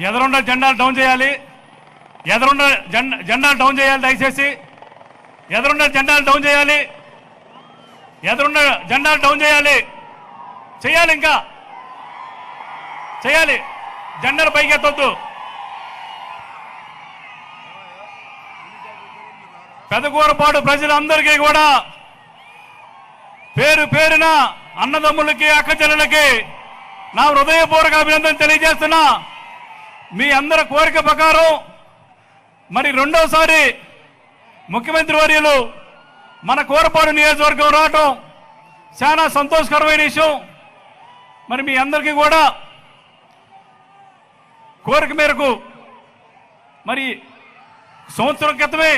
ఎదురున్న జెండాలు డౌన్ చేయాలి. ఎదురున్న జెండాలు డౌన్ చేయాలి. దయచేసి ఎదురున్న జెండాలు డౌన్ చేయాలి. ఎదురున్న జెండాలు డౌన్ చేయాలి. చేయాలి, ఇంకా చేయాలి. జెండాలు పైకెత్తొద్దు. పెదకూరపాడు ప్రజలందరికీ కూడా పేరు పేరున అన్నదమ్ములకి అక్క చెల్లెలకి నా హృదయపూర్వక అభినందన తెలియజేస్తున్నా. మీ అందరి కోరిక ప్రకారం మరి రెండోసారి ముఖ్యమంత్రి వర్యులు మన కూరపాడు నియోజకవర్గం రావటం చాలా సంతోషకరమైన విషయం. మరి మీ అందరికీ కూడా కోరిక మేరకు మరి సంవత్సరం క్రితమే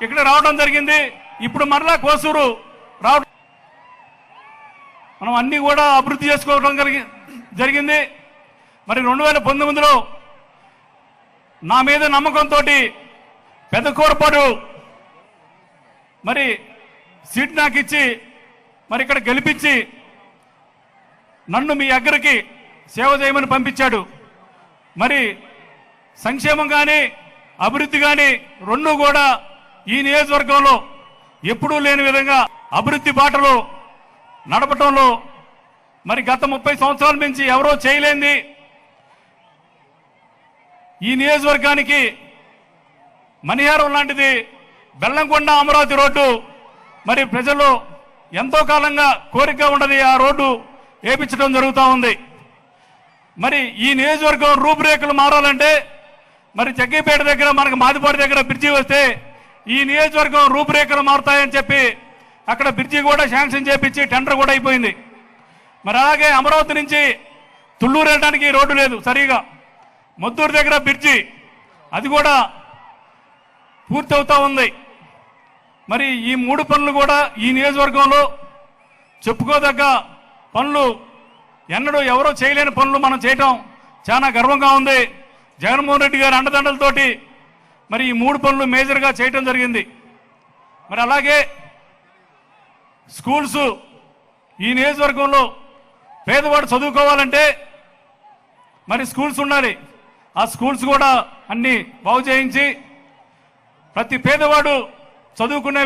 ఇక్కడ రావడం జరిగింది. ఇప్పుడు మరలా కోసూరు రావడం మనం అన్ని కూడా అభివృద్ధి చేసుకోవడం జరిగింది. మరి 2019లో నా మీద నమ్మకంతో పెదకూరపాడు మరి సీట్ నాకు ఇచ్చి మరి ఇక్కడ గెలిపించి నన్ను మీ దగ్గరికి సేవ చేయమని పంపించాడు. మరి సంక్షేమం కానీ అభివృద్ధి కానీ రెండు కూడా ఈ నియోజకవర్గంలో ఎప్పుడూ లేని విధంగా అభివృద్ధి బాటలో నడపటంలో మరి గత 30 సంవత్సరాల నుంచి ఎవరో చేయలేంది. ఈ నియోజకవర్గానికి మణిహారం లాంటిది బెల్లంకొండ అమరావతి రోడ్డు మరి ప్రజలు ఎంతో కాలంగా కోరిక ఉన్నది. ఆ రోడ్డు వేయించడం జరుగుతూ ఉంది. మరి ఈ నియోజకవర్గం రూపురేఖలు మారాలంటే మరి జగ్గైపేట దగ్గర మనకు మాదిపాడు దగ్గర బ్రిడ్జి వస్తే ఈ నియోజకవర్గం రూపురేఖలు మారుతాయని చెప్పి అక్కడ బ్రిడ్జి కూడా శాంక్షన్ చేపించి టెండర్ కూడా అయిపోయింది. మరి అలాగే అమరావతి నుంచి తుళ్ళూరు వెళ్ళడానికి రోడ్డు లేదు సరిగా. మొత్తూరు దగ్గర బ్రిడ్జి అది కూడా పూర్తవుతూ ఉంది. మరి ఈ 3 పనులు కూడా ఈ నియోజకవర్గంలో చెప్పుకోదగ్గ పనులు, ఎన్నడూ ఎవరో చేయలేని పనులు మనం చేయటం చాలా గర్వంగా ఉంది. జగన్మోహన్ రెడ్డి గారి అండదండలతోటి మరి ఈ 3 పనులు మేజర్గా చేయటం జరిగింది. మరి అలాగే స్కూల్స్ ఈ నియోజకవర్గంలో పేదవాడు చదువుకోవాలంటే మరి స్కూల్స్ ఉండాలి. ఆ స్కూల్స్ కూడా అన్ని బాగు చేయించి ప్రతి పేదవాడు చదువుకునే